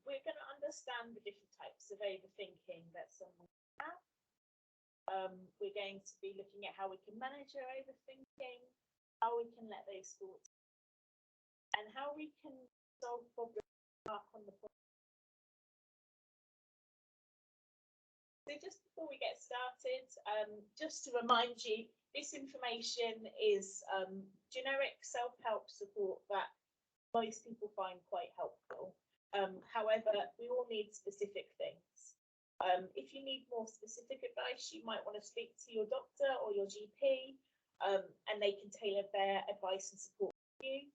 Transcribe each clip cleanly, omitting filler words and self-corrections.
We're going to understand the different types of overthinking that someone have. We're going to be looking at how we can manage our overthinking, how we can let those thoughts, and how we can solve problems, work on the problem. So just before we get started, just to remind you, this information is generic self-help support that most people find quite helpful. However, we all need specific things. If you need more specific advice, you might want to speak to your doctor or your GP, and they can tailor their advice and support for you.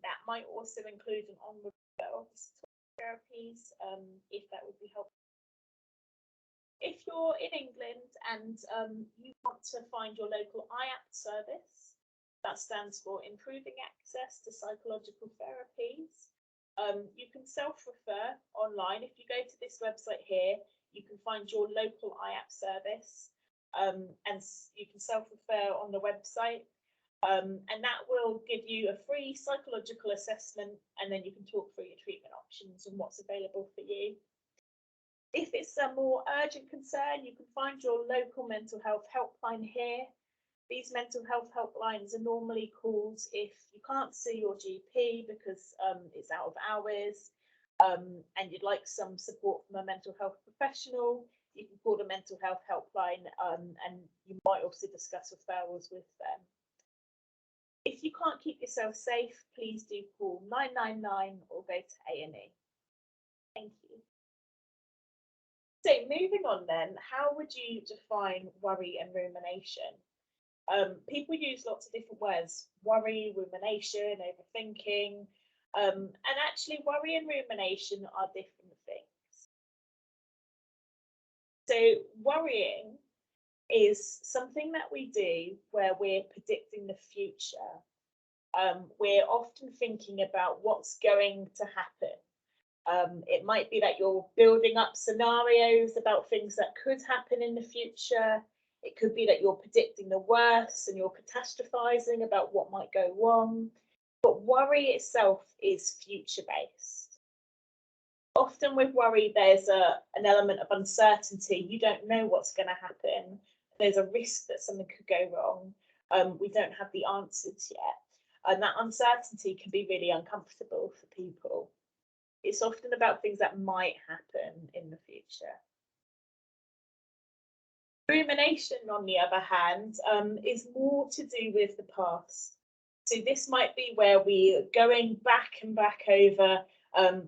That might also include an onward therapies, if that would be helpful. If you're in England and you want to find your local IAP service, that stands for Improving Access to Psychological Therapies. You can self-refer online. If you go to this website here, you can find your local IAP service, and you can self-refer on the website, and that will give you a free psychological assessment, and then you can talk through your treatment options and what's available for you. If it's a more urgent concern, you can find your local mental health helpline here. These mental health helplines are normally called if you can't see your GP because it's out of hours, and you'd like some support from a mental health professional. You can call the mental health helpline, and you might also discuss referrals with them. If you can't keep yourself safe, please do call 999 or go to A&E. Thank you. So moving on then, how would you define worry and rumination? People use lots of different words: worry, rumination, overthinking, and actually worry and rumination are different things. So worrying is something that we do where we're predicting the future. We're often thinking about what's going to happen. It might be that you're building up scenarios about things that could happen in the future. It could be that you're predicting the worst and you're catastrophizing about what might go wrong. But worry itself is future-based. Often with worry, there's an element of uncertainty. You don't know what's going to happen. There's a risk that something could go wrong. We don't have the answers yet. And that uncertainty can be really uncomfortable for people. It's often about things that might happen in the future. Rumination, on the other hand, is more to do with the past. So this might be where we're going back and back over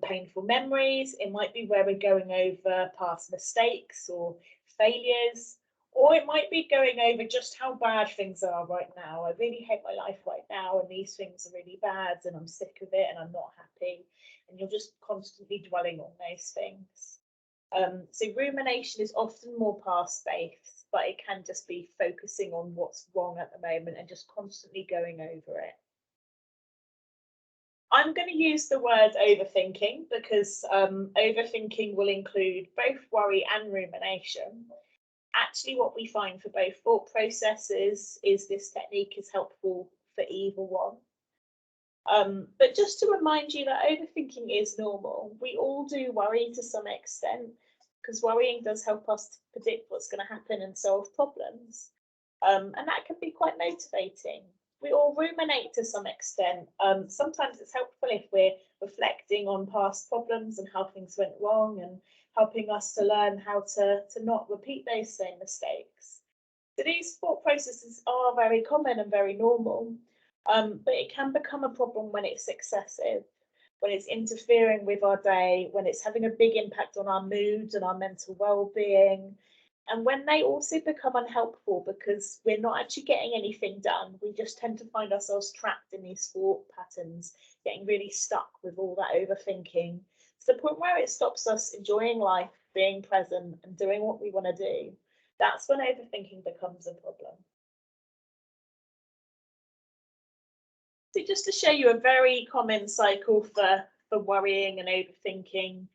painful memories. It might be where we're going over past mistakes or failures, or it might be going over just how bad things are right now. I really hate my life right now, and these things are really bad, and I'm sick of it, and I'm not happy. And you're just constantly dwelling on those things. So rumination is often more past-based, but it can just be focusing on what's wrong at the moment and just constantly going over it. I'm going to use the word overthinking because overthinking will include both worry and rumination. Actually, what we find for both thought processes is this technique is helpful for either one. But just to remind you that overthinking is normal. We all do worry to some extent because worrying does help us to predict what's going to happen and solve problems. And that can be quite motivating. We all ruminate to some extent. Sometimes it's helpful if we're reflecting on past problems and how things went wrong and helping us to learn how to not repeat those same mistakes. So these thought processes are very common and very normal. But it can become a problem when it's excessive, when it's interfering with our day, when it's having a big impact on our mood and our mental well-being, and when they also become unhelpful because we're not actually getting anything done. We just tend to find ourselves trapped in these thought patterns, getting really stuck with all that overthinking to the point where it stops us enjoying life, being present and doing what we want to do. That's when overthinking becomes a problem. So just to show you a very common cycle for worrying and overthinking,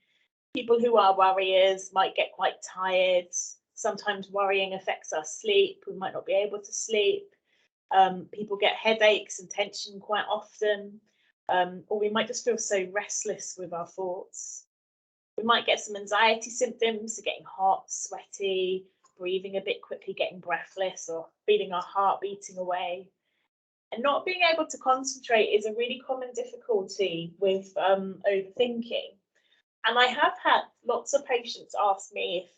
people who are worriers might get quite tired. Sometimes worrying affects our sleep. We might not be able to sleep. People get headaches and tension quite often. or we might just feel so restless with our thoughts. We might get some anxiety symptoms, so getting hot, sweaty, breathing a bit quickly, getting breathless, or feeling our heart beating away. And not being able to concentrate is a really common difficulty with overthinking. And I have had lots of patients ask me if,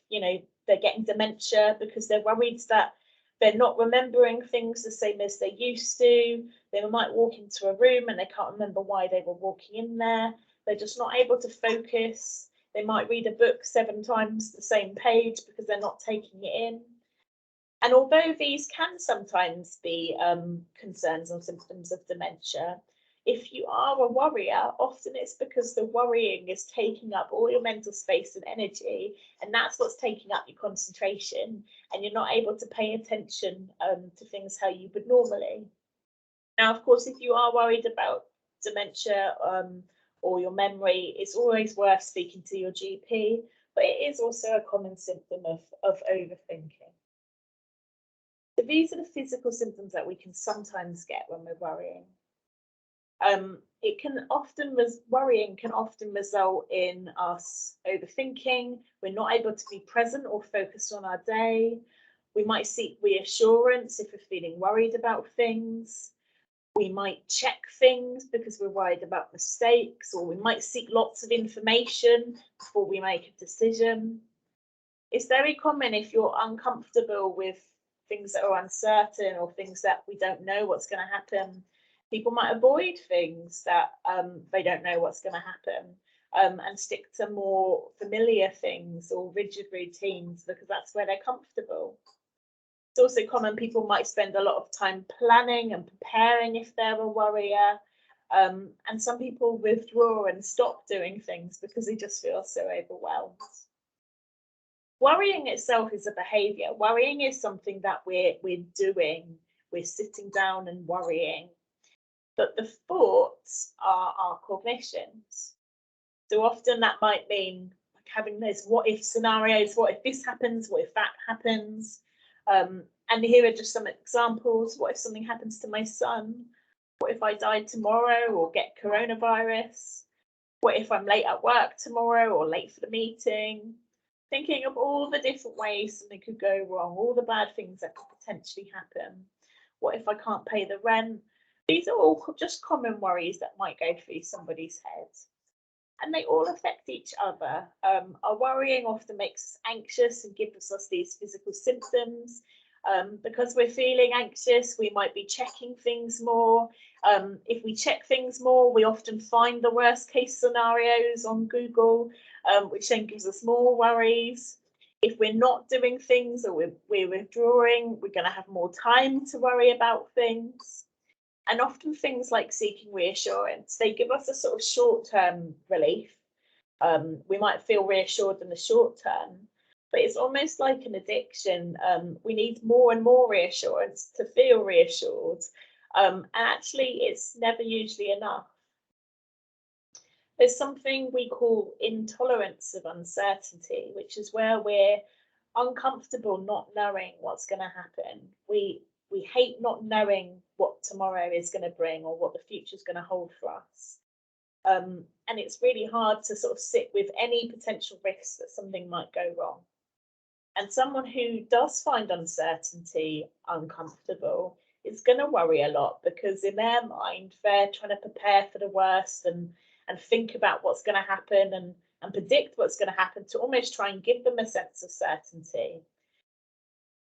they're getting dementia because they're worried that they're not remembering things the same as they used to. They might walk into a room and they can't remember why they were walking in there. They're just not able to focus. They might read a book 7 times the same page because they're not taking it in. And although these can sometimes be concerns or symptoms of dementia, if you are a worrier, often it's because the worrying is taking up all your mental space and energy, and that's what's taking up your concentration, and you're not able to pay attention to things how you would normally. Now, of course, if you are worried about dementia or your memory, it's always worth speaking to your GP, but it is also a common symptom of overthinking. So these are the physical symptoms that we can sometimes get when we're worrying. Worrying can often result in us overthinking. We're not able to be present or focused on our day. We might seek reassurance if we're feeling worried about things. We might check things because we're worried about mistakes, or we might seek lots of information before we make a decision. It's very common if you're uncomfortable with things that are uncertain or things that we don't know what's going to happen. People might avoid things that they don't know what's going to happen and stick to more familiar things or rigid routines because that's where they're comfortable. It's also common people might spend a lot of time planning and preparing if they're a worrier. And some people withdraw and stop doing things because they just feel so overwhelmed. Worrying itself is a behavior. Worrying is something that we're doing. We're sitting down and worrying. But the thoughts are our cognitions. So often that might mean like having those what if scenarios. What if this happens? What if that happens? And here are just some examples. What if something happens to my son? What if I die tomorrow or get coronavirus? What if I'm late at work tomorrow or late for the meeting? Thinking of all the different ways something could go wrong, all the bad things that could potentially happen. What if I can't pay the rent? These are all just common worries that might go through somebody's head. And they all affect each other. Our worrying often makes us anxious and gives us these physical symptoms. Because we're feeling anxious, we might be checking things more. If we check things more, we often find the worst case scenarios on Google, which then gives us more worries. If we're not doing things or we're withdrawing, we're going to have more time to worry about things. And often things like seeking reassurance, they give us a sort of short-term relief. We might feel reassured in the short term, but it's almost like an addiction. We need more and more reassurance to feel reassured. And actually, it's never usually enough. There's something we call intolerance of uncertainty, which is where we're uncomfortable not knowing what's going to happen. We hate not knowing what tomorrow is going to bring or what the future is going to hold for us. And it's really hard to sort of sit with any potential risks that something might go wrong. And someone who does find uncertainty uncomfortable is going to worry a lot because in their mind, they're trying to prepare for the worst and think about what's going to happen and predict what's going to happen to almost try and give them a sense of certainty.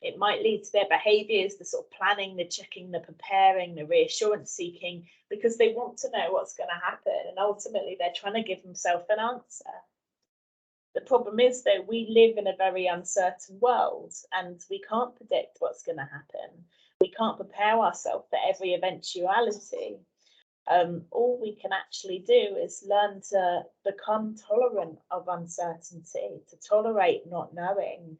It might lead to their behaviours, the sort of planning, the checking, the preparing, the reassurance seeking, because they want to know what's going to happen. And ultimately, they're trying to give themselves an answer. The problem is, though, we live in a very uncertain world and we can't predict what's going to happen. We can't prepare ourselves for every eventuality. All we can actually do is learn to become tolerant of uncertainty, to tolerate not knowing,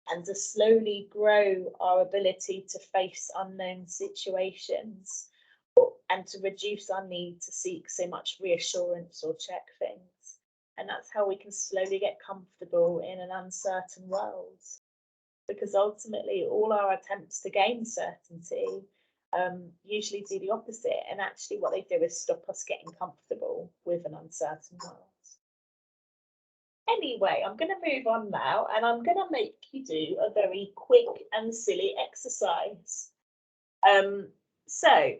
and to slowly grow our ability to face unknown situations and to reduce our need to seek so much reassurance or check things. And that's how we can slowly get comfortable in an uncertain world. Because ultimately, all our attempts to gain certainty usually do the opposite, and actually what they do is stop us getting comfortable with an uncertain world. Anyway, I'm going to move on now, and I'm going to make you do a very quick and silly exercise. So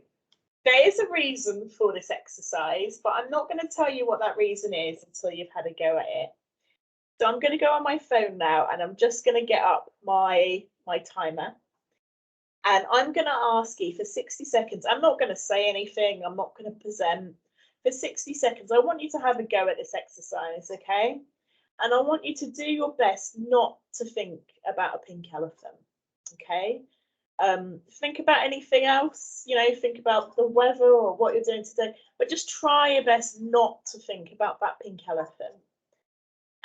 there is a reason for this exercise, but I'm not going to tell you what that reason is until you've had a go at it. So I'm going to go on my phone now, and I'm just going to get up my timer. And I'm going to ask you for 60 seconds. I'm not going to say anything. I'm not going to present. For 60 seconds, I want you to have a go at this exercise, okay? And I want you to do your best not to think about a pink elephant, okay? Think about anything else, you know, think about the weather or what you're doing today, but just try your best not to think about that pink elephant.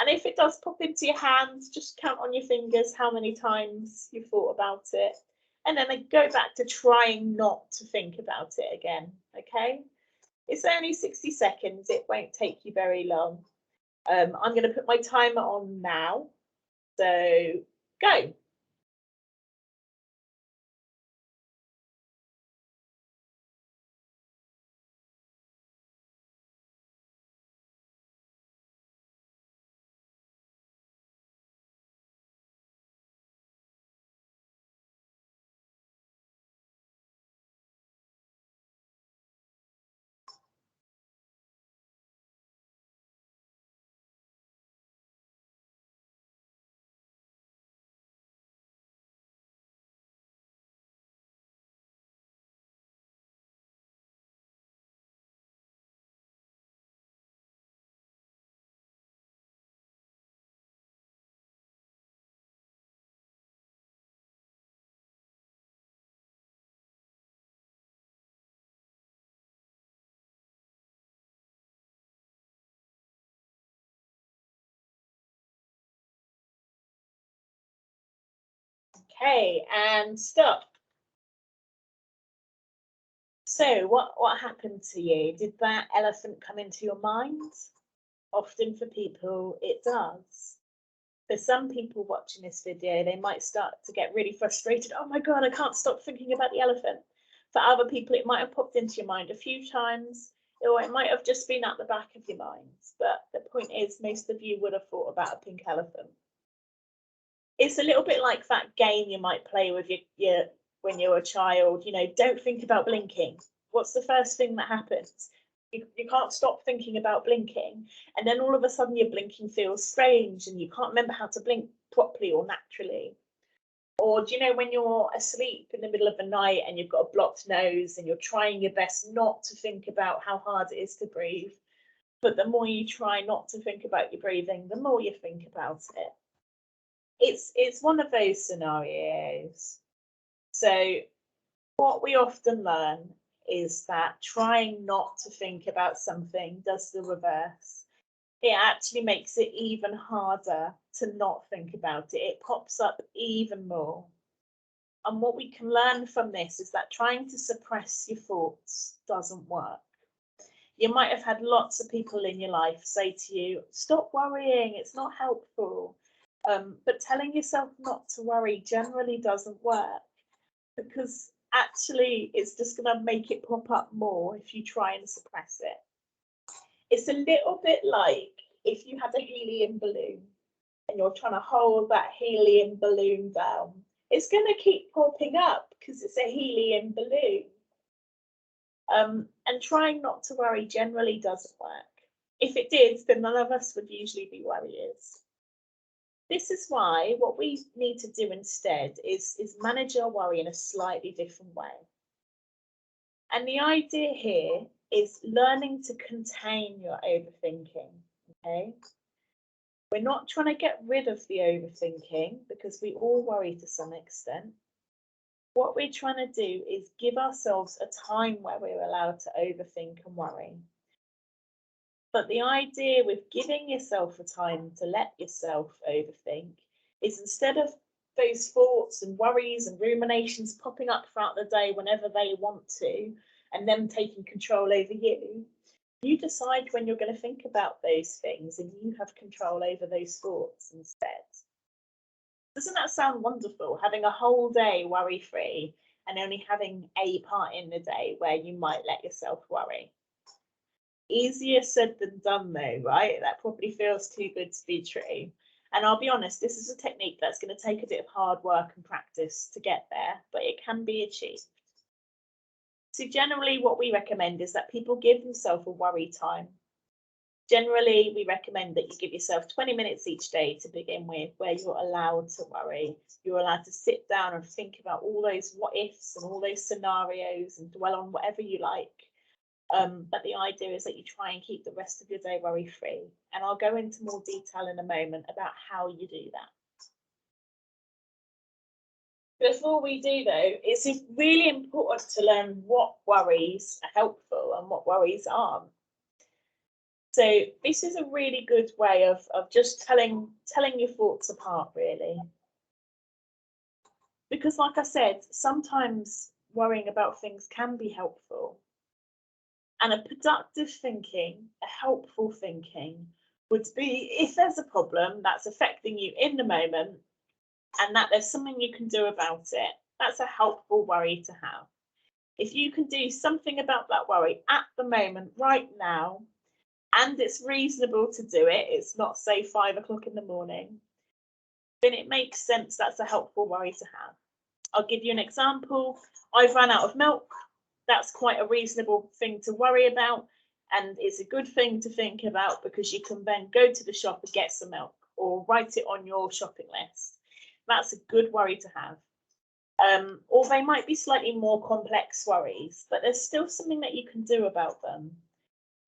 And if it does pop into your hands, just count on your fingers how many times you thought about it. And then go back to trying not to think about it again, okay? It's only 60 seconds. It won't take you very long. I'm going to put my timer on now. So go. Okay, and stop. So what happened to you? Did that elephant come into your mind? Often for people, it does. For some people watching this video, they might start to get really frustrated. Oh my God, I can't stop thinking about the elephant. For other people, it might have popped into your mind a few times, or it might have just been at the back of your mind. But the point is, most of you would have thought about a pink elephant. It's a little bit like that game you might play with your when you're a child, you know, don't think about blinking. What's the first thing that happens? You can't stop thinking about blinking, and then all of a sudden your blinking feels strange and you can't remember how to blink properly or naturally. Or do you know when you're asleep in the middle of the night and you've got a blocked nose and you're trying your best not to think about how hard it is to breathe, but the more you try not to think about your breathing, the more you think about it. It's one of those scenarios. So what we often learn is that trying not to think about something does the reverse. It actually makes it even harder to not think about it. It pops up even more. And what we can learn from this is that trying to suppress your thoughts doesn't work. You might have had lots of people in your life say to you, stop worrying, it's not helpful. But telling yourself not to worry generally doesn't work, because actually it's just going to make it pop up more if you try and suppress it. It's a little bit like if you had a helium balloon and you're trying to hold that helium balloon down. It's going to keep popping up because it's a helium balloon. And trying not to worry generally doesn't work. If it did, then none of us would usually be worriers. This is why what we need to do instead is manage our worry in a slightly different way. And the idea here is learning to contain your overthinking, okay? We're not trying to get rid of the overthinking because we all worry to some extent. What we're trying to do is give ourselves a time where we're allowed to overthink and worry. But the idea with giving yourself a time to let yourself overthink is, instead of those thoughts and worries and ruminations popping up throughout the day whenever they want to, and them taking control over you, you decide when you're going to think about those things and you have control over those thoughts instead. Doesn't that sound wonderful? Having a whole day worry-free and only having a part in the day where you might let yourself worry. Easier said than done though, right? That probably feels too good to be true. And I'll be honest, this is a technique that's going to take a bit of hard work and practice to get there, but it can be achieved. So generally what we recommend is that people give themselves a worry time. Generally, we recommend that you give yourself 20 minutes each day to begin with, where you're allowed to worry. You're allowed to sit down and think about all those what ifs and all those scenarios and dwell on whatever you like. But the idea is that you try and keep the rest of your day worry free. And I'll go into more detail in a moment about how you do that. Before we do though, it's really important to learn what worries are helpful and what worries aren't. So this is a really good way of just telling your thoughts apart, really. Because like I said, sometimes worrying about things can be helpful. And a productive thinking, a helpful thinking, would be if there's a problem that's affecting you in the moment and that there's something you can do about it, that's a helpful worry to have. If you can do something about that worry at the moment, right now, and it's reasonable to do it, it's not, say, 5 o'clock in the morning, then it makes sense that's a helpful worry to have. I'll give you an example. I've run out of milk. That's quite a reasonable thing to worry about, and it's a good thing to think about because you can then go to the shop and get some milk or write it on your shopping list. That's a good worry to have. Or they might be slightly more complex worries, but there's still something that you can do about them.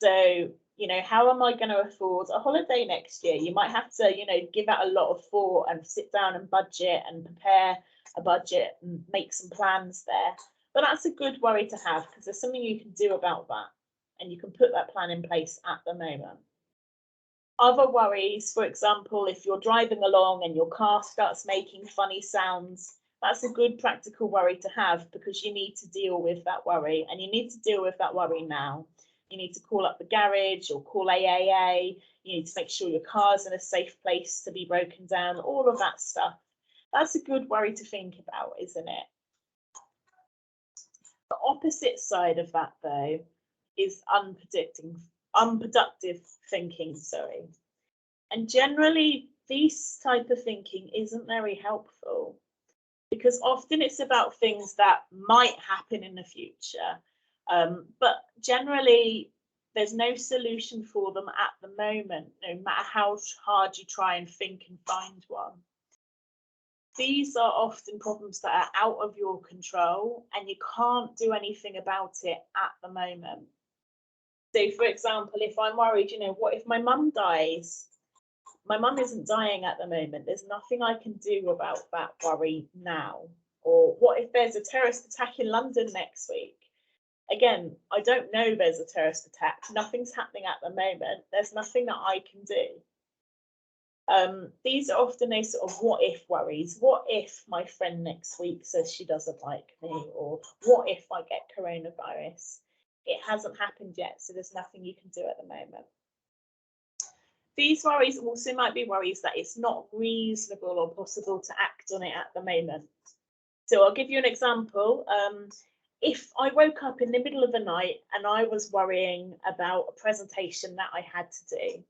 So, you know, how am I going to afford a holiday next year? You might have to, you know, give that a lot of thought and sit down and budget and prepare a budget and make some plans there. But that's a good worry to have because there's something you can do about that and you can put that plan in place at the moment. Other worries, for example, if you're driving along and your car starts making funny sounds, that's a good practical worry to have because you need to deal with that worry, and you need to deal with that worry now. You need to call up the garage or call AAA. You need to make sure your car's in a safe place to be broken down, all of that stuff. That's a good worry to think about, isn't it? The opposite side of that, though, is unproductive thinking, sorry. And generally, this type of thinking isn't very helpful because often it's about things that might happen in the future. But generally, there's no solution for them at the moment, no matter how hard you try and think and find one. These are often problems that are out of your control and you can't do anything about it at the moment. So, for example, if I'm worried, you know, what if my mum dies? My mum isn't dying at the moment. There's nothing I can do about that worry now. Or what if there's a terrorist attack in London next week? Again, I don't know there's a terrorist attack. Nothing's happening at the moment. There's nothing that I can do. These are often those sort of what if worries. What if my friend next week says she doesn't like me? Or what if I get coronavirus? It hasn't happened yet, so there's nothing you can do at the moment. These worries also might be worries that it's not reasonable or possible to act on it at the moment. So I'll give you an example. If I woke up in the middle of the night and I was worrying about a presentation that I had to do,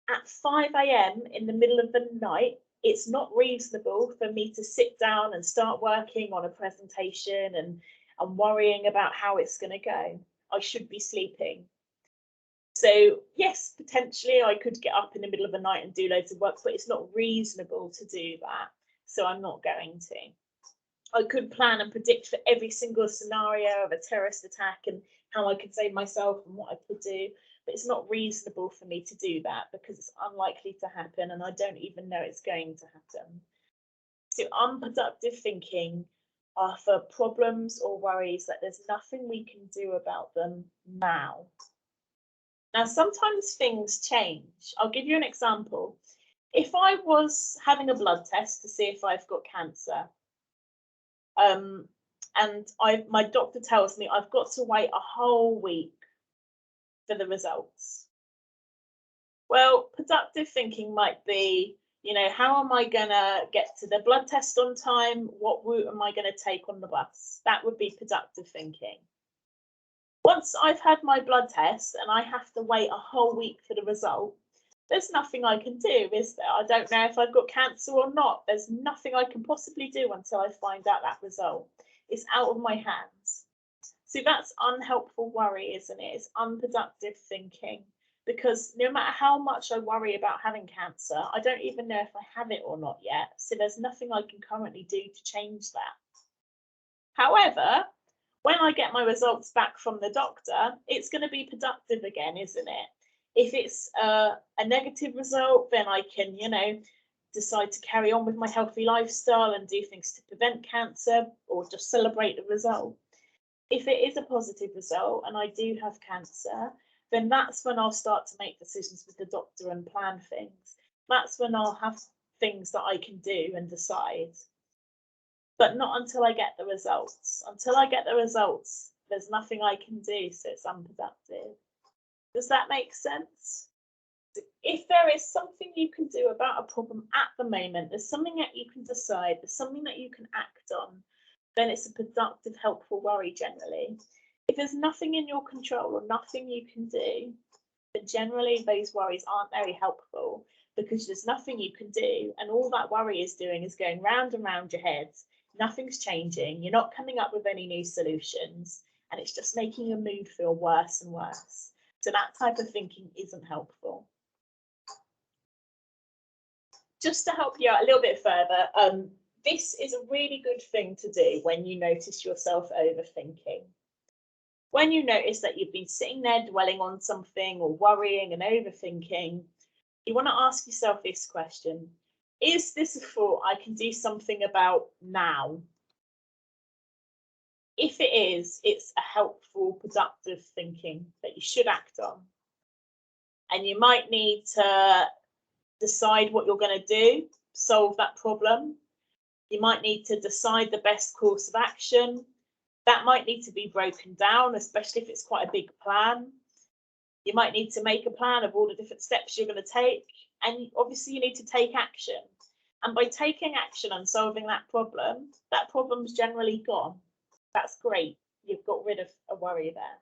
at 5 a.m. in the middle of the night, it's not reasonable for me to sit down and start working on a presentation and worrying about how it's going to go. I should be sleeping. So yes, potentially I could get up in the middle of the night and do loads of work, but it's not reasonable to do that. So I'm not going to. I could plan and predict for every single scenario of a terrorist attack and how I could save myself and what I could do. But it's not reasonable for me to do that because it's unlikely to happen and I don't even know it's going to happen. So unproductive thinking are for problems or worries that there's nothing we can do about them now. Now, sometimes things change. I'll give you an example. If I was having a blood test to see if I've got cancer, and my doctor tells me I've got to wait a whole week for the results. Well, productive thinking might be, You know, how am I going to get to the blood test on time? What route am I going to take on the bus? That would be productive thinking. Once I've had my blood test and I have to wait a whole week for the result, there's nothing I can do, is there? I don't know if I've got cancer or not. There's nothing I can possibly do until I find out that result. It's out of my hands. So that's unhelpful worry, isn't it? It's unproductive thinking. Because no matter how much I worry about having cancer, I don't even know if I have it or not yet. So there's nothing I can currently do to change that. However, when I get my results back from the doctor, it's going to be productive again, isn't it? If it's a negative result, then I can, you know, decide to carry on with my healthy lifestyle and do things to prevent cancer or just celebrate the result. If it is a positive result and I do have cancer, then that's when I'll start to make decisions with the doctor and plan things. That's when I'll have things that I can do and decide. But not until I get the results. Until I get the results, there's nothing I can do, so it's unproductive. Does that make sense? If there is something you can do about a problem at the moment, there's something that you can decide, there's something that you can act on, then it's a productive, helpful worry generally. If there's nothing in your control or nothing you can do, then generally those worries aren't very helpful because there's nothing you can do. And all that worry is doing is going round and round your head. Nothing's changing. You're not coming up with any new solutions. And it's just making your mood feel worse and worse. So that type of thinking isn't helpful. Just to help you out a little bit further, this is a really good thing to do when you notice yourself overthinking. When you notice that you've been sitting there dwelling on something or worrying and overthinking, you want to ask yourself this question. Is this a thought I can do something about now? If it is, it's a helpful, productive thinking that you should act on. And you might need to decide what you're going to do, solve that problem. You might need to decide the best course of action. That might need to be broken down, especially if it's quite a big plan. You might need to make a plan of all the different steps you're going to take. And obviously you need to take action. And by taking action and solving that problem's generally gone. That's great. You've got rid of a worry there.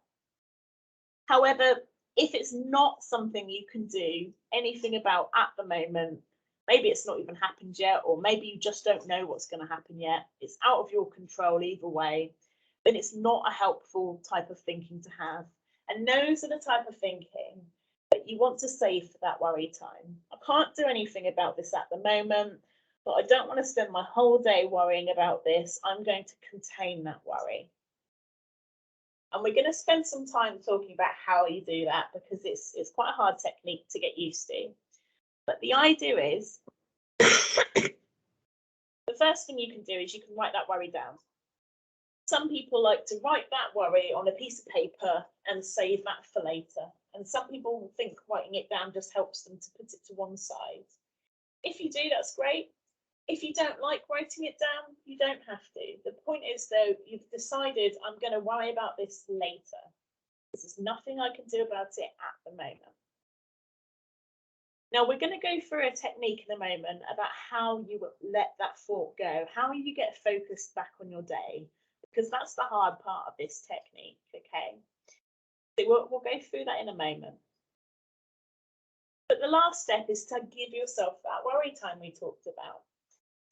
However, if it's not something you can do anything about at the moment, maybe it's not even happened yet, or maybe you just don't know what's going to happen yet, it's out of your control either way, then it's not a helpful type of thinking to have. And those are the type of thinking that you want to save for that worry time. I can't do anything about this at the moment, but I don't want to spend my whole day worrying about this. I'm going to contain that worry. And we're going to spend some time talking about how you do that because it's quite a hard technique to get used to. But the idea is, the first thing you can do is you can write that worry down. Some people like to write that worry on a piece of paper and save that for later. And some people think writing it down just helps them to put it to one side. If you do, that's great. If you don't like writing it down, you don't have to. The point is, though, you've decided I'm going to worry about this later. There's nothing I can do about it at the moment. Now, we're going to go through a technique in a moment about how you let that thought go, how you get focused back on your day, because that's the hard part of this technique, okay? So we'll go through that in a moment. But the last step is to give yourself that worry time we talked about.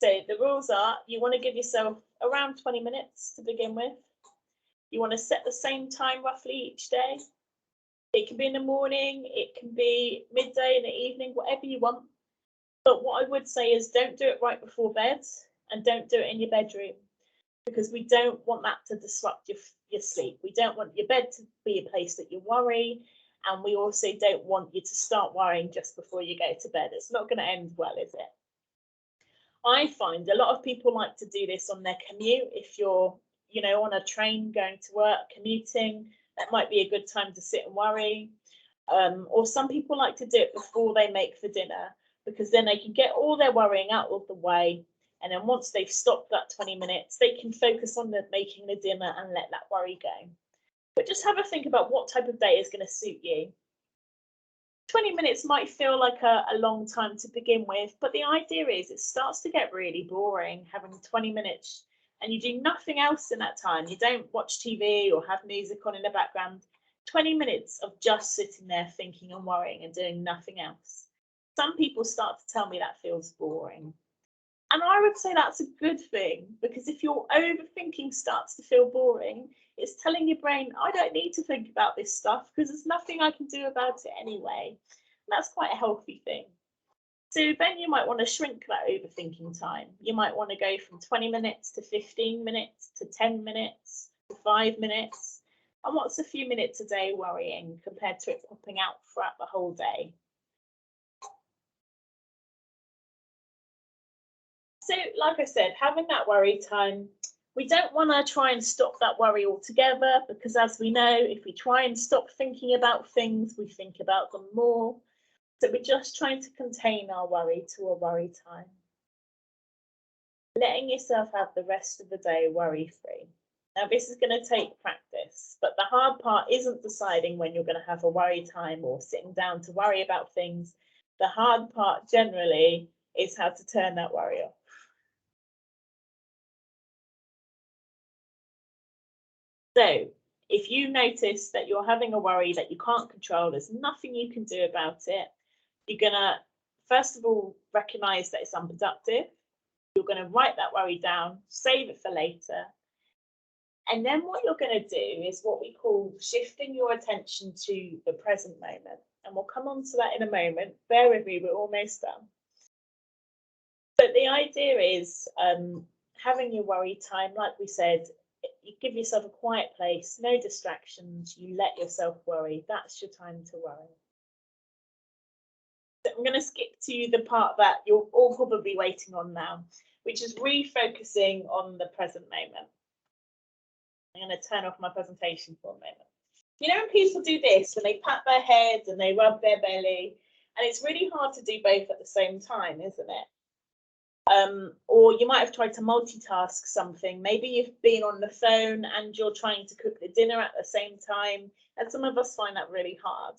So the rules are, you want to give yourself around 20 minutes to begin with. You want to set the same time roughly each day. It can be in the morning, it can be midday, in the evening, whatever you want. But what I would say is don't do it right before bed and don't do it in your bedroom because we don't want that to disrupt your sleep. We don't want your bed to be a place that you worry, and we also don't want you to start worrying just before you go to bed. It's not going to end well, is it? I find a lot of people like to do this on their commute. If you're, on a train going to work, commuting, that might be a good time to sit and worry. Or some people like to do it before they make for dinner because then they can get all their worrying out of the way. And then once they've stopped that 20 minutes, they can focus on making the dinner and let that worry go. But just have a think about what type of day is going to suit you. 20 minutes might feel like a long time to begin with, but the idea is it starts to get really boring having 20 minutes and you do nothing else in that time. You don't watch TV or have music on in the background. 20 minutes of just sitting there thinking and worrying and doing nothing else. Some people start to tell me that feels boring. And I would say that's a good thing, because if your overthinking starts to feel boring, it's telling your brain, I don't need to think about this stuff because there's nothing I can do about it anyway. And that's quite a healthy thing. So then you might want to shrink that overthinking time. You might want to go from 20 minutes to 15 minutes to 10 minutes to 5 minutes. And what's a few minutes a day worrying compared to it popping out throughout the whole day? So, like I said, having that worry time, we don't want to try and stop that worry altogether, because as we know, if we try and stop thinking about things, we think about them more. So we're just trying to contain our worry to a worry time. Letting yourself have the rest of the day worry-free. Now, this is going to take practice, but the hard part isn't deciding when you're going to have a worry time or sitting down to worry about things. The hard part generally is how to turn that worry off. So if you notice that you're having a worry that you can't control, there's nothing you can do about it, you're going to, first of all, recognize that it's unproductive. You're going to write that worry down, save it for later. And then what you're going to do is what we call shifting your attention to the present moment. And we'll come on to that in a moment. Bear with me, we're almost done. But the idea is having your worry time, like we said, you give yourself a quiet place, no distractions, you let yourself worry. That's your time to worry. So I'm going to skip to the part that you're all probably waiting on now, which is refocusing on the present moment. I'm going to turn off my presentation for a moment. You know, when people do this, when they pat their head and they rub their belly, and it's really hard to do both at the same time, isn't it? Or you might have tried to multitask something. Maybe you've been on the phone and you're trying to cook the dinner at the same time, and some of us find that really hard.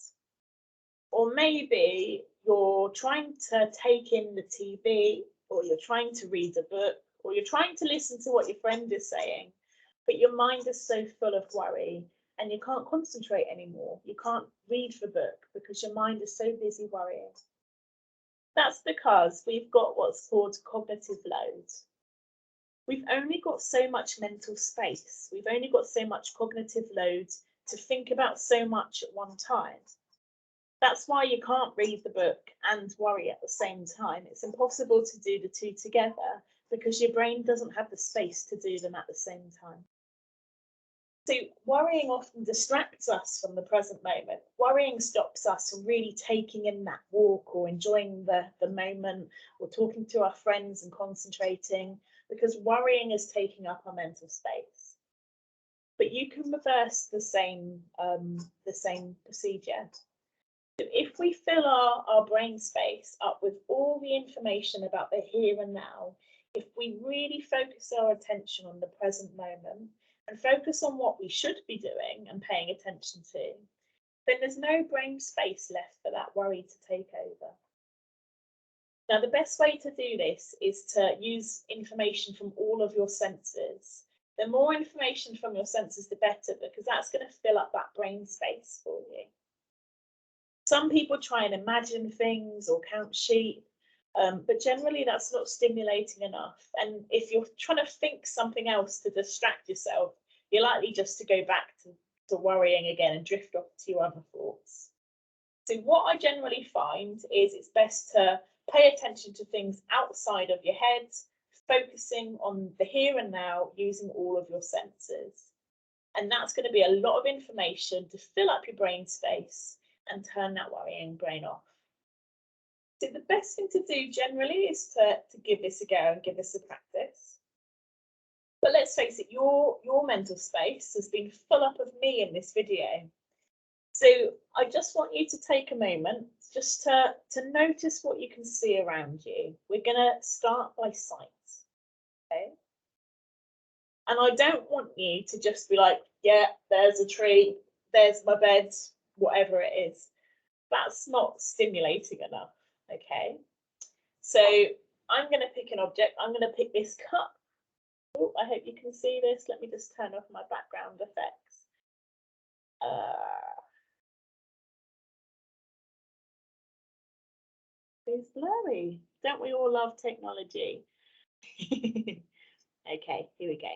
Or maybe you're trying to take in the TV, or you're trying to read a book, or you're trying to listen to what your friend is saying, but your mind is so full of worry and you can't concentrate anymore. You can't read the book because your mind is so busy worrying. That's because we've got what's called cognitive load. We've only got so much mental space. We've only got so much cognitive load to think about so much at one time. That's why you can't read the book and worry at the same time. It's impossible to do the two together because your brain doesn't have the space to do them at the same time. So worrying often distracts us from the present moment. Worrying stops us from really taking in that walk or enjoying the moment or talking to our friends and concentrating, because worrying is taking up our mental space. But you can reverse the same procedure. So if we fill our brain space up with all the information about the here and now, if we really focus our attention on the present moment and focus on what we should be doing and paying attention to, then there's no brain space left for that worry to take over. Now, the best way to do this is to use information from all of your senses. The more information from your senses, the better, because that's going to fill up that brain space for you. Some people try and imagine things or count sheep, but generally that's not stimulating enough. And if you're trying to think something else to distract yourself, you're likely just to go back to worrying again and drift off to your other thoughts. So what I generally find is it's best to pay attention to things outside of your head, focusing on the here and now using all of your senses. And that's going to be a lot of information to fill up your brain space and turn that worrying brain off. So the best thing to do generally is to give this a go and give this a practice. But let's face it, your mental space has been full up of me in this video. So I just want you to take a moment just to notice what you can see around you. We're going to start by sight. Okay? And I don't want you to just be like, yeah, there's a tree, there's my bed, whatever it is. That's not stimulating enough. Okay, so I'm going to pick an object. I'm going to pick this cup. Oh, I hope you can see this. Let me just turn off my background effects. It's blurry. Don't we all love technology? Okay, here we go.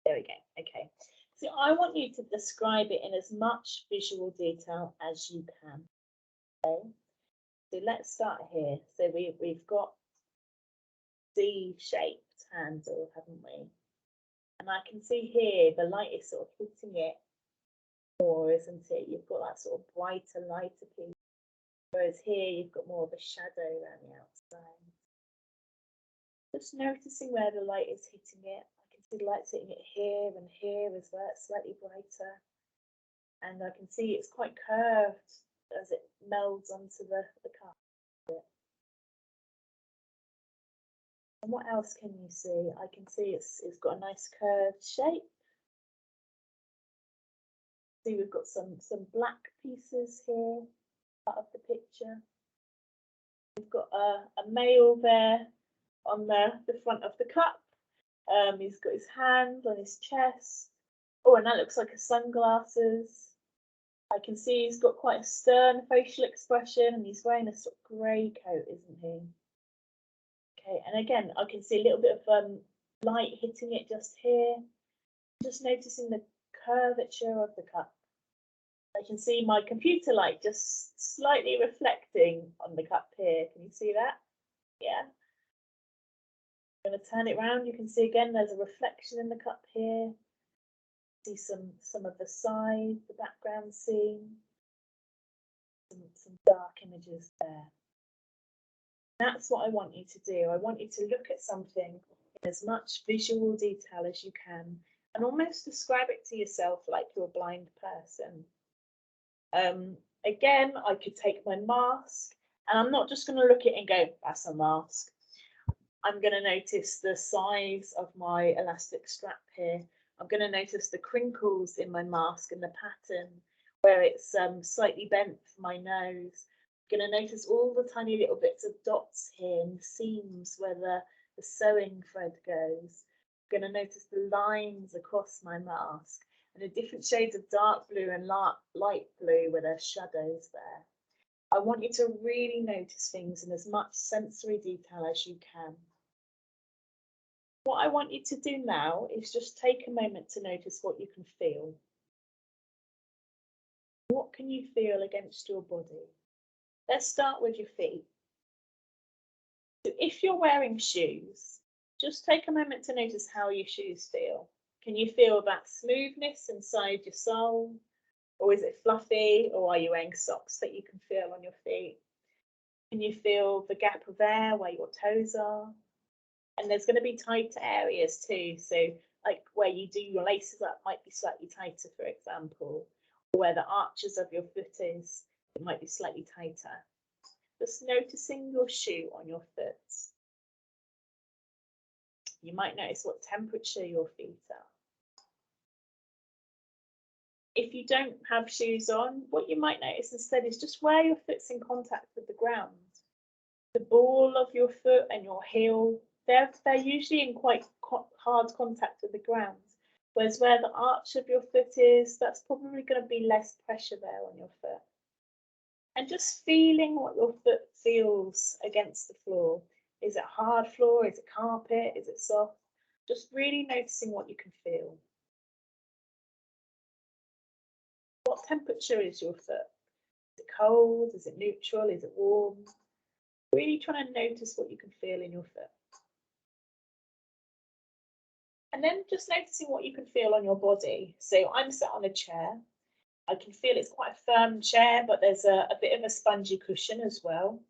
There we go. Okay. So I want you to describe it in as much visual detail as you can. Okay. So let's start here. So we've got D-shaped handle, haven't we? And I can see here the light is sort of hitting it more, isn't it? You've got that sort of brighter, lighter piece. Whereas here you've got more of a shadow around the outside. Just noticing where the light is hitting it. I can see the light's hitting it here and here as well. It's slightly brighter. And I can see it's quite curved as it melds onto the cup. And what else can you see? I can see it's got a nice curved shape. See, we've got some black pieces here, part of the picture. We've got a male there on the front of the cup. He's got his hands on his chest. Oh, and that looks like his sunglasses. I can see he's got quite a stern facial expression, and he's wearing a sort of grey coat, isn't he? Okay, and again, I can see a little bit of light hitting it just here. Just noticing the curvature of the cup. I can see my computer light just slightly reflecting on the cup here. Can you see that? Yeah. I'm going to turn it around. You can see again there's a reflection in the cup here. See some of the side, the background scene. Some dark images there. That's what I want you to do. I want you to look at something in as much visual detail as you can and almost describe it to yourself like you're a blind person. Again, I could take my mask and I'm not just going to look at it and go, that's a mask. I'm going to notice the size of my elastic strap here. I'm going to notice the crinkles in my mask and the pattern where it's slightly bent for my nose. I'm going to notice all the tiny little bits of dots here and the seams where the sewing thread goes. I'm going to notice the lines across my mask and the different shades of dark blue and light blue where there's shadows there. I want you to really notice things in as much sensory detail as you can. What I want you to do now is just take a moment to notice what you can feel. What can you feel against your body? Let's start with your feet. So if you're wearing shoes, just take a moment to notice how your shoes feel. Can you feel that smoothness inside your sole? Or is it fluffy? Or are you wearing socks that you can feel on your feet? Can you feel the gap of air where your toes are? And there's going to be tighter areas too. So like where you do your laces up might be slightly tighter, for example. Or where the arches of your foot is, it might be slightly tighter. Just noticing your shoe on your foot. You might notice what temperature your feet are. If you don't have shoes on, what you might notice instead is just where your foot's in contact with the ground. The ball of your foot and your heel, they're usually in quite hard contact with the ground. Whereas where the arch of your foot is, that's probably going to be less pressure there on your foot. And just feeling what your foot feels against the floor. Is it hard floor? Is it carpet? Is it soft? Just really noticing what you can feel. What temperature is your foot? Is it cold? Is it neutral? Is it warm? Really trying to notice what you can feel in your foot. And then just noticing what you can feel on your body. So I'm sat on a chair. I can feel it's quite a firm chair, but there's a bit of a spongy cushion as well.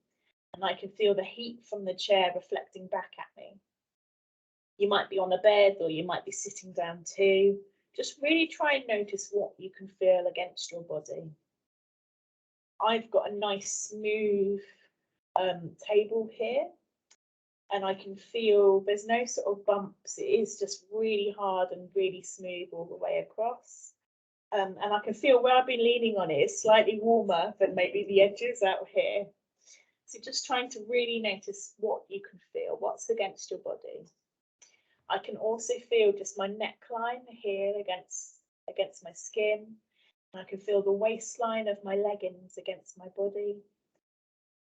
And I can feel the heat from the chair reflecting back at me. You might be on a bed or you might be sitting down too. Just really try and notice what you can feel against your body. I've got a nice smooth table here. And I can feel there's no sort of bumps. It is just really hard and really smooth all the way across. And I can feel where I've been leaning on it is slightly warmer than maybe the edges out here. So just trying to really notice what you can feel, what's against your body. I can also feel just my neckline here against my skin. I can feel the waistline of my leggings against my body.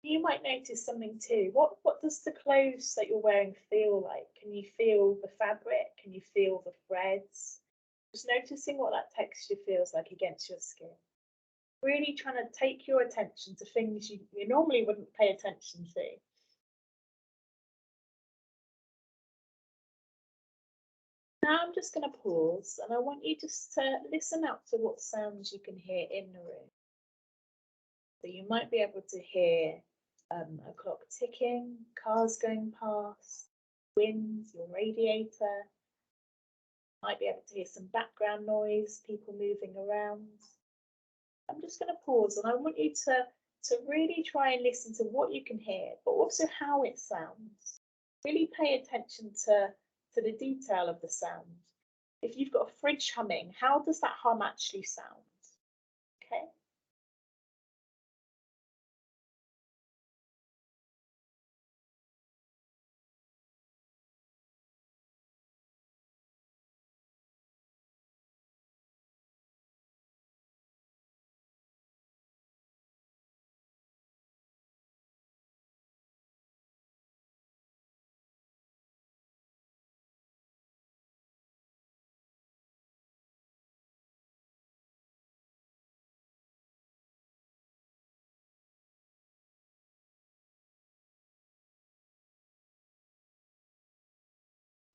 You might notice something too. What does the clothes that you're wearing feel like? Can you feel the fabric? Can you feel the threads? Just noticing what that texture feels like against your skin. Really trying to take your attention to things you normally wouldn't pay attention to. Now I'm just going to pause and I want you just to listen out to what sounds you can hear in the room. So you might be able to hear a clock ticking, cars going past, wind, your radiator. Might be able to hear some background noise, people moving around. I'm just going to pause and I want you to really try and listen to what you can hear, but also how it sounds. Really pay attention to the detail of the sound. If you've got a fridge humming, how does that hum actually sound? Okay.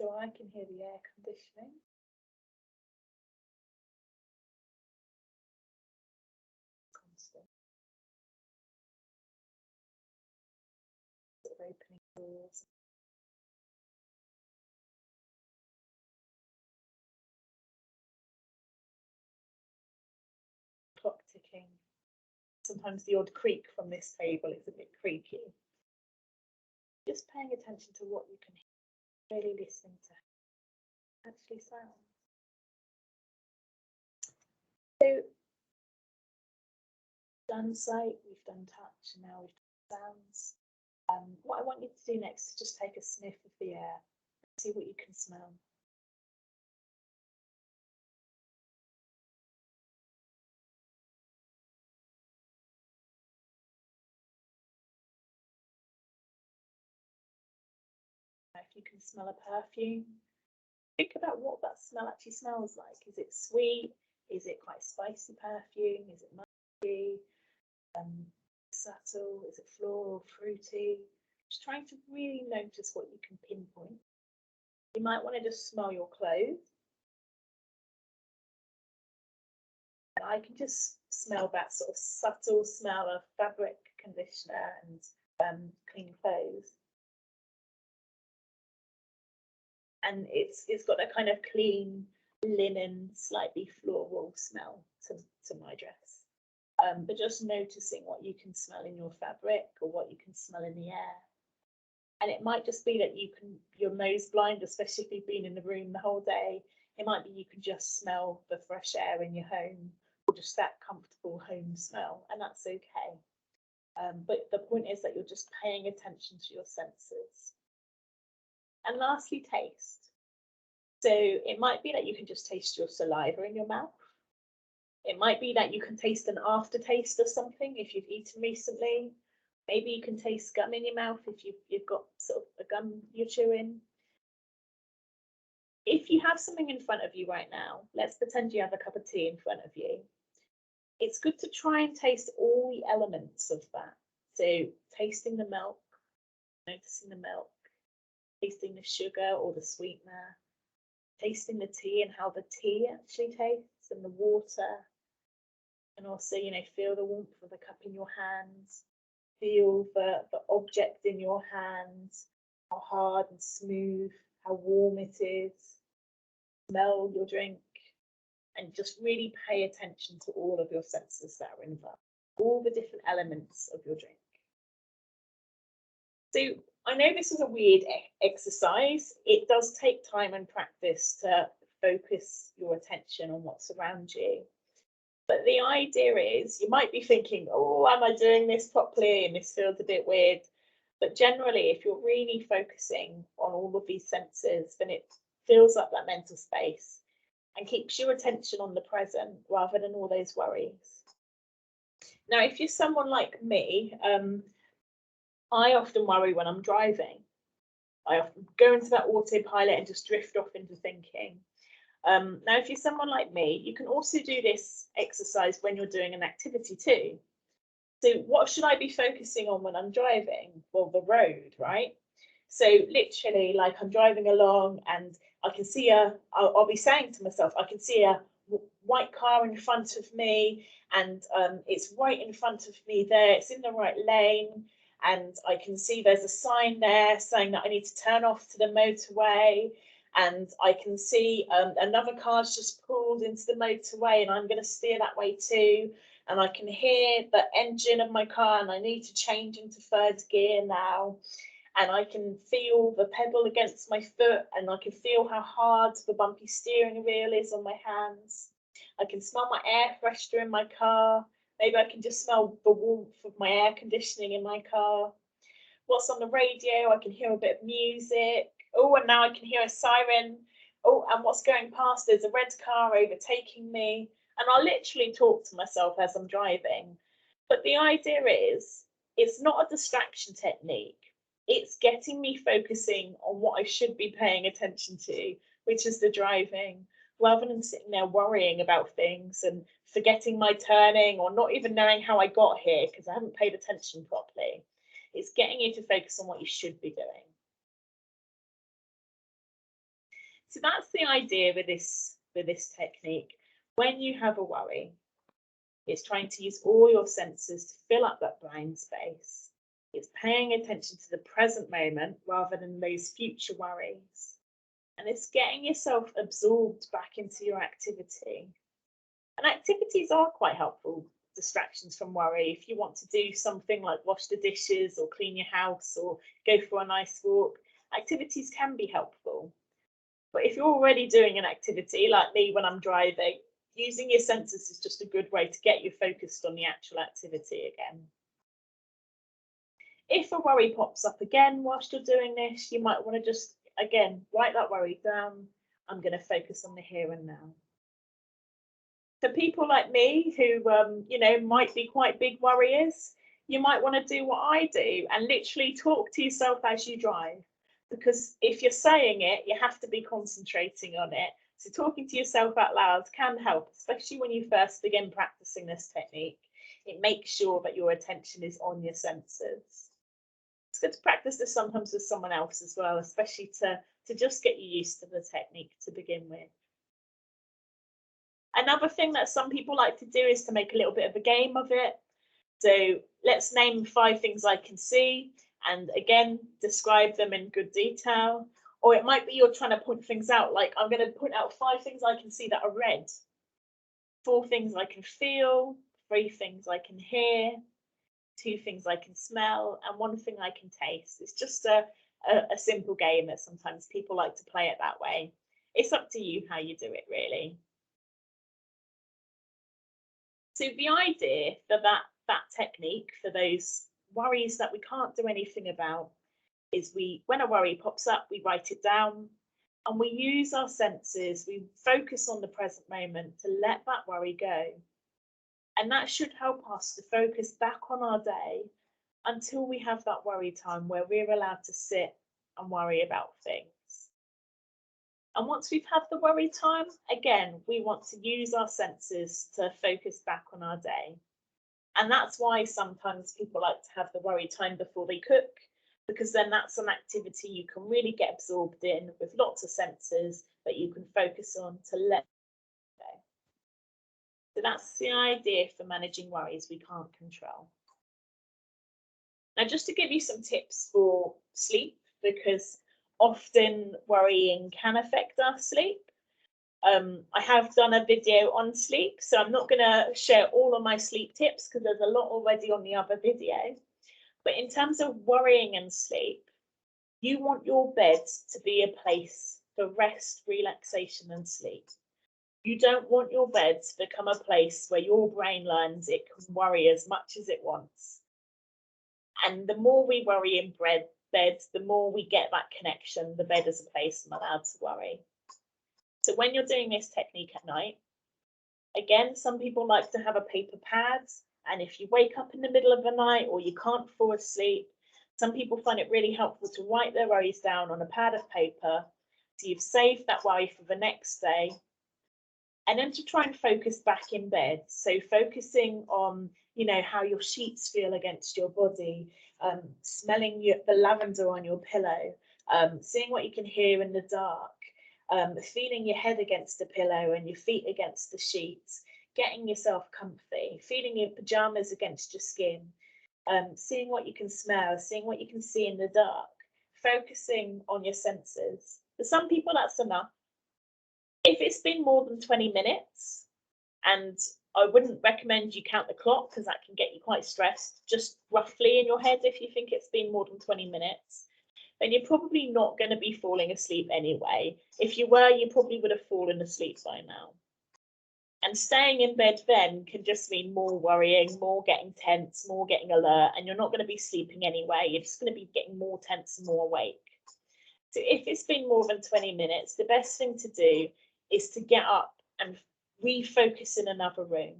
So I can hear the air conditioning. Constant. Sort of opening doors. Clock ticking. Sometimes the odd creak from this table is a bit creaky. Just paying attention to what you can hear, really listening to actually sound. So done sight, we've done touch, and now we've done sounds. What I want you to do next is just take a sniff of the air, see what you can smell. If you can smell a perfume, think about what that smell actually smells like. Is it sweet? Is it quite spicy perfume? Is it musky? Subtle? Is it floral, fruity? Just trying to really notice what you can pinpoint. You might want to just smell your clothes. And I can just smell that sort of subtle smell of fabric conditioner and clean clothes. And it's got a kind of clean linen, slightly floral smell to my dress. But just noticing what you can smell in your fabric or what you can smell in the air. And it might just be that you're nose blind, especially if you've been in the room the whole day. It might be you can just smell the fresh air in your home, or just that comfortable home smell, and that's okay. But the point is that you're just paying attention to your senses. And lastly, taste. So it might be that you can just taste your saliva in your mouth. It might be that you can taste an aftertaste of something if you've eaten recently. Maybe you can taste gum in your mouth if you've got sort of a gum you're chewing. If you have something in front of you right now, let's pretend you have a cup of tea in front of you. It's good to try and taste all the elements of that. So tasting the milk, noticing the milk, tasting the sugar or the sweetener, tasting the tea and how the tea actually tastes and the water. And also, feel the warmth of the cup in your hands, feel the object in your hands, how hard and smooth, how warm it is, smell your drink, and just really pay attention to all of your senses that are involved, all the different elements of your drink. So I know this is a weird exercise. It does take time and practice to focus your attention on what's around you. But the idea is you might be thinking, oh, am I doing this properly? And this feels a bit weird. But generally, if you're really focusing on all of these senses, then it fills up that mental space and keeps your attention on the present rather than all those worries. Now, if you're someone like me, I often worry when I'm driving. I often go into that autopilot and just drift off into thinking. Now, if you're someone like me, you can also do this exercise when you're doing an activity too. So what should I be focusing on when I'm driving? Well, the road, right? So literally, like I'm driving along and I can see I'll be saying to myself, I can see a white car in front of me, and it's right in front of me there. It's in the right lane. And I can see there's a sign there saying that I need to turn off to the motorway. And I can see another car's just pulled into the motorway and I'm going to steer that way too. And I can hear the engine of my car and I need to change into third gear now. And I can feel the pedal against my foot and I can feel how hard the bumpy steering wheel is on my hands. I can smell my air freshener in my car. Maybe I can just smell the warmth of my air conditioning in my car. What's on the radio? I can hear a bit of music. Oh, and now I can hear a siren. Oh, and what's going past? There's a red car overtaking me. And I'll literally talk to myself as I'm driving. But the idea is, it's not a distraction technique. It's getting me focusing on what I should be paying attention to, which is the driving, rather than sitting there worrying about things and forgetting my turning or not even knowing how I got here because I haven't paid attention properly. It's getting you to focus on what you should be doing. So that's the idea with this technique. When you have a worry, it's trying to use all your senses to fill up that blind space. It's paying attention to the present moment rather than those future worries. And it's getting yourself absorbed back into your activity. And activities are quite helpful distractions from worry. If you want to do something like wash the dishes or clean your house or go for a nice walk, activities can be helpful. But if you're already doing an activity like me when I'm driving, using your senses is just a good way to get you focused on the actual activity again. If a worry pops up again whilst you're doing this, you might want to just, again, write that worry down. I'm going to focus on the here and now. For people like me who, might be quite big worriers, you might want to do what I do and literally talk to yourself as you drive. Because if you're saying it, you have to be concentrating on it. So talking to yourself out loud can help, especially when you first begin practicing this technique. It makes sure that your attention is on your senses. It's good to practice this sometimes with someone else as well, especially to just get you used to the technique to begin with. Another thing that some people like to do is to make a little bit of a game of it. So let's name 5 things I can see and again, describe them in good detail. Or it might be you're trying to point things out, like I'm going to point out 5 things I can see that are red, 4 things I can feel, 3 things I can hear, 2 things I can smell, and 1 thing I can taste. It's just a simple game that sometimes people like to play it that way. It's up to you how you do it, really. So the idea for that technique, for those worries that we can't do anything about, is when a worry pops up, we write it down and we use our senses, we focus on the present moment to let that worry go. And that should help us to focus back on our day until we have that worry time where we're allowed to sit and worry about things. And once we've had the worry time, again, we want to use our senses to focus back on our day. And that's why sometimes people like to have the worry time before they cook, because then that's an activity you can really get absorbed in with lots of senses that you can focus on to let go. So that's the idea for managing worries we can't control. Now, just to give you some tips for sleep, because often worrying can affect our sleep. I have done a video on sleep, so I'm not going to share all of my sleep tips because there's a lot already on the other video. But in terms of worrying and sleep, you want your bed to be a place for rest, relaxation and sleep. You don't want your bed to become a place where your brain learns it can worry as much as it wants. And the more we worry in bed, the more we get that connection. The bed is a place I'm allowed to worry. So when you're doing this technique at night, again, some people like to have a paper pad. And if you wake up in the middle of the night or you can't fall asleep, some people find it really helpful to write their worries down on a pad of paper. So you've saved that worry for the next day. And then to try and focus back in bed. So focusing on, how your sheets feel against your body, smelling the lavender on your pillow, seeing what you can hear in the dark, feeling your head against the pillow and your feet against the sheets, getting yourself comfy, feeling your pajamas against your skin, seeing what you can smell, seeing what you can see in the dark, focusing on your senses. For some people, that's enough. If it's been more than 20 minutes, and I wouldn't recommend you count the clock because that can get you quite stressed, just roughly in your head, if you think it's been more than 20 minutes, then you're probably not going to be falling asleep anyway. If you were, you probably would have fallen asleep by now. And staying in bed then can just mean more worrying, more getting tense, more getting alert, and you're not going to be sleeping anyway. You're just going to be getting more tense and more awake. So if it's been more than 20 minutes, the best thing to do is to get up and refocus in another room.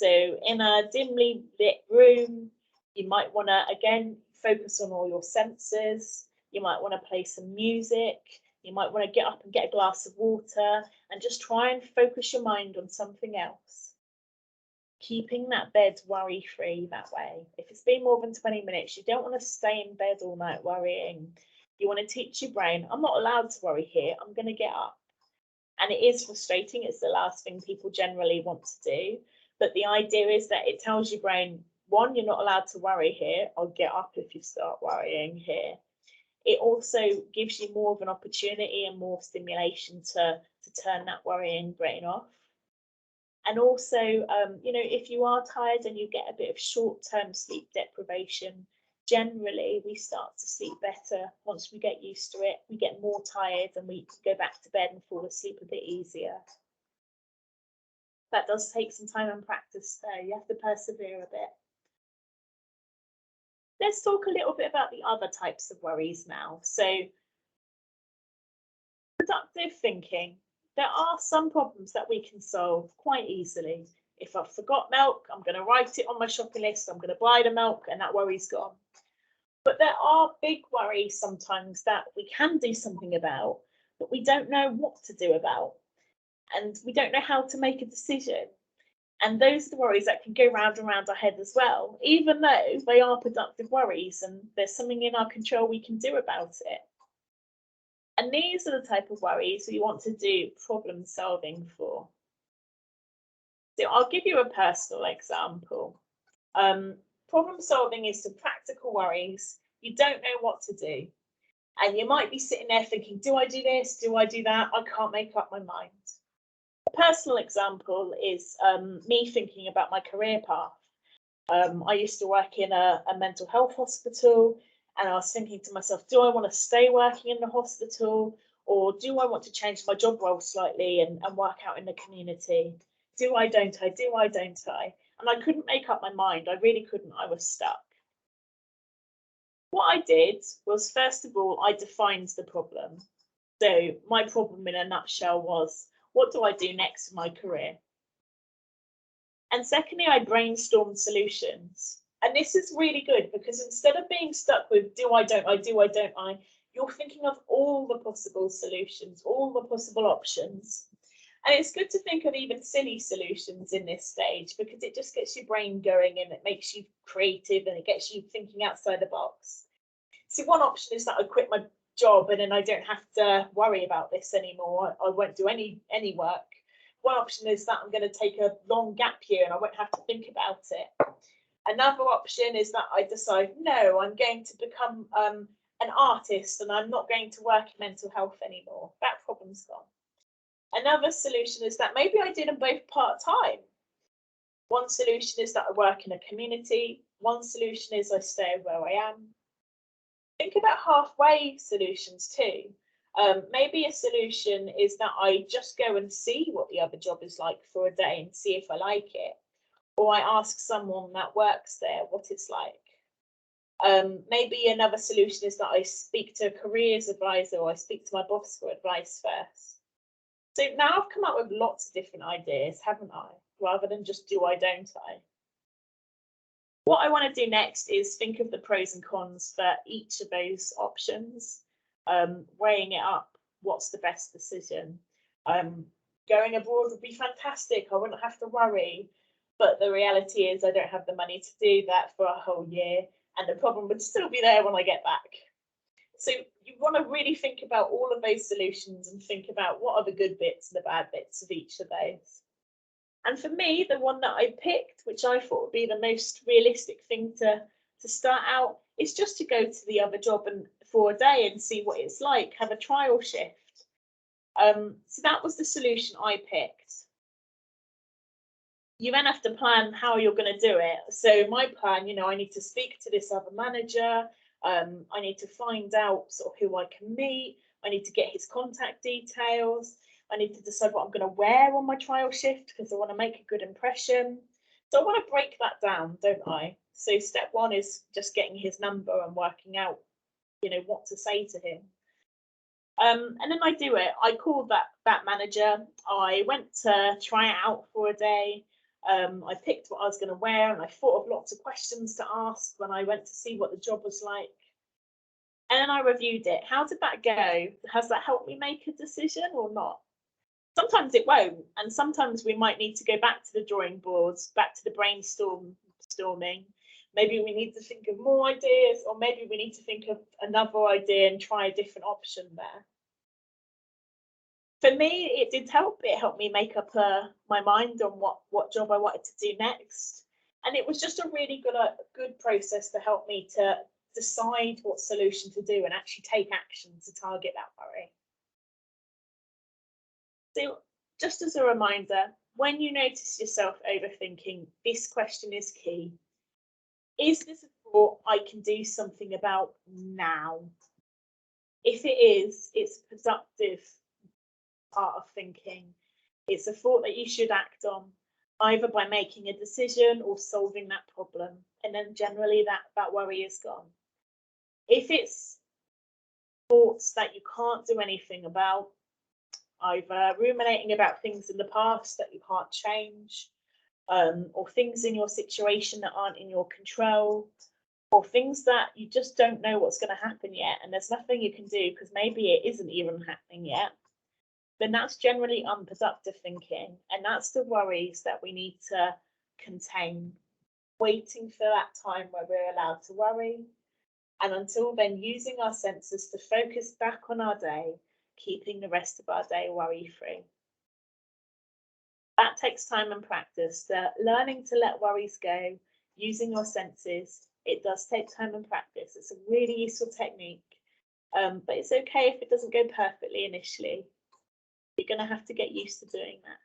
So in a dimly lit room, you might want to, again, focus on all your senses. You might want to play some music. You might want to get up and get a glass of water and just try and focus your mind on something else. Keeping that bed worry-free that way. If it's been more than 20 minutes, you don't want to stay in bed all night worrying. You want to teach your brain, I'm not allowed to worry here, I'm going to get up. And it is frustrating, it's the last thing people generally want to do. But the idea is that it tells your brain, one, you're not allowed to worry here, I'll get up if you start worrying here. It also gives you more of an opportunity and more stimulation to turn that worrying brain off. And also, if you are tired and you get a bit of short-term sleep deprivation, generally we start to sleep better once we get used to it. We get more tired and we go back to bed and fall asleep a bit easier. That does take some time and practice though. You have to persevere a bit. Let's talk a little bit about the other types of worries now. So, productive thinking. There are some problems that we can solve quite easily. If I forgot milk, I'm going to write it on my shopping list, I'm going to buy the milk, and that worry's gone. But there are big worries sometimes that we can do something about, but we don't know what to do about. And we don't know how to make a decision. And those are the worries that can go round and round our head as well, even though they are productive worries and there's something in our control we can do about it. And these are the type of worries we want to do problem solving for. So I'll give you a personal example. Problem solving is some practical worries. You don't know what to do. And you might be sitting there thinking, do I do this? Do I do that? I can't make up my mind. A personal example is me thinking about my career path. I used to work in a mental health hospital, and I was thinking to myself, do I want to stay working in the hospital, or do I want to change my job role slightly and work out in the community? Do I, don't I? Do I, don't I? And I couldn't make up my mind. I really couldn't. I was stuck. What I did was, first of all, I defined the problem. So my problem in a nutshell was, what do I do next in my career? And secondly, I brainstormed solutions. And this is really good because instead of being stuck with do I, don't I, do I, don't I, you're thinking of all the possible solutions, all the possible options. And it's good to think of even silly solutions in this stage because it just gets your brain going and it makes you creative and it gets you thinking outside the box. So one option is that I quit my job and then I don't have to worry about this anymore. I won't do any work. One option is that I'm going to take a long gap year and I won't have to think about it. Another option is that I decide, no, I'm going to become an artist and I'm not going to work in mental health anymore. That problem's gone. Another solution is that maybe I do them both part-time. One solution is that I work in a community. One solution is I stay where I am. Think about halfway solutions too. Maybe a solution is that I just go and see what the other job is like for a day and see if I like it. Or I ask someone that works there what it's like. Maybe another solution is that I speak to a careers advisor or I speak to my boss for advice first. So now I've come up with lots of different ideas, haven't I? Rather than just do I, don't I? What I want to do next is think of the pros and cons for each of those options, weighing it up, what's the best decision. Going abroad would be fantastic, I wouldn't have to worry, but the reality is I don't have the money to do that for a whole year, and the problem would still be there when I get back. So you want to really think about all of those solutions and think about what are the good bits and the bad bits of each of those. And for me, the one that I picked, which I thought would be the most realistic thing to start out, is just to go to the other job and for a day and see what it's like, have a trial shift. So that was the solution I picked. You then have to plan how you're going to do it. So my plan, I need to speak to this other manager. I need to find out sort of who I can meet. I need to get his contact details. I need to decide what I'm going to wear on my trial shift because I want to make a good impression. So I want to break that down, don't I? So step one is just getting his number and working out, what to say to him. And then I do it. I called that manager. I went to try it out for a day. I picked what I was going to wear and I thought of lots of questions to ask when I went to see what the job was like. And then I reviewed it. How did that go? Has that helped me make a decision or not? Sometimes it won't, and sometimes we might need to go back to the drawing boards, back to the brainstorming. Maybe we need to think of more ideas, or maybe we need to think of another idea and try a different option there. For me, it did help. It helped me make up my mind on what job I wanted to do next. And it was just a really good process to help me to decide what solution to do and actually take action to target that worry. So just as a reminder, when you notice yourself overthinking, this question is key. Is this a thought I can do something about now? If it is, it's a productive part of thinking. It's a thought that you should act on, either by making a decision or solving that problem. And then generally that worry is gone. If it's thoughts that you can't do anything about, either ruminating about things in the past that you can't change, or things in your situation that aren't in your control, or things that you just don't know what's going to happen yet, and there's nothing you can do because maybe it isn't even happening yet, then that's generally unproductive thinking, and that's the worries that we need to contain, waiting for that time where we're allowed to worry, and until then using our senses to focus back on our day, keeping the rest of our day worry-free. That takes time and practice. Learning to let worries go, using your senses, it does take time and practice. It's a really useful technique, but it's okay if it doesn't go perfectly initially. You're going to have to get used to doing that.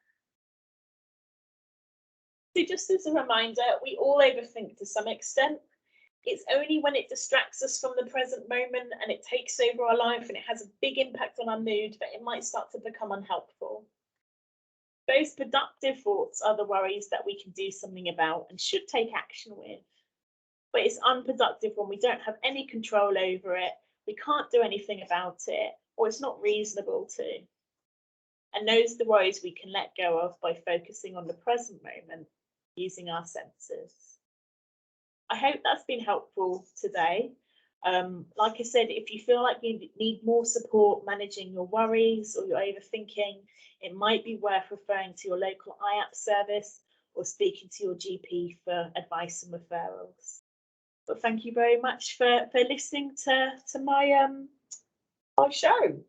So just as a reminder, we all overthink to some extent. It's only when it distracts us from the present moment and it takes over our life and it has a big impact on our mood that it might start to become unhelpful. Those productive thoughts are the worries that we can do something about and should take action with. But it's unproductive when we don't have any control over it, we can't do anything about it, or it's not reasonable to. And those are the worries we can let go of by focusing on the present moment, using our senses. I hope that's been helpful today. Like I said, if you feel like you need more support managing your worries or your overthinking, it might be worth referring to your local IAP service or speaking to your GP for advice and referrals. But thank you very much for listening to my show.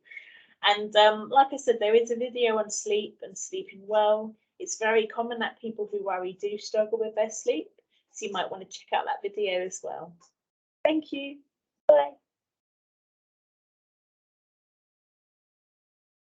And like I said, there is a video on sleep and sleeping well. It's very common that people who worry do struggle with their sleep. So you might want to check out that video as well. Thank you. Bye.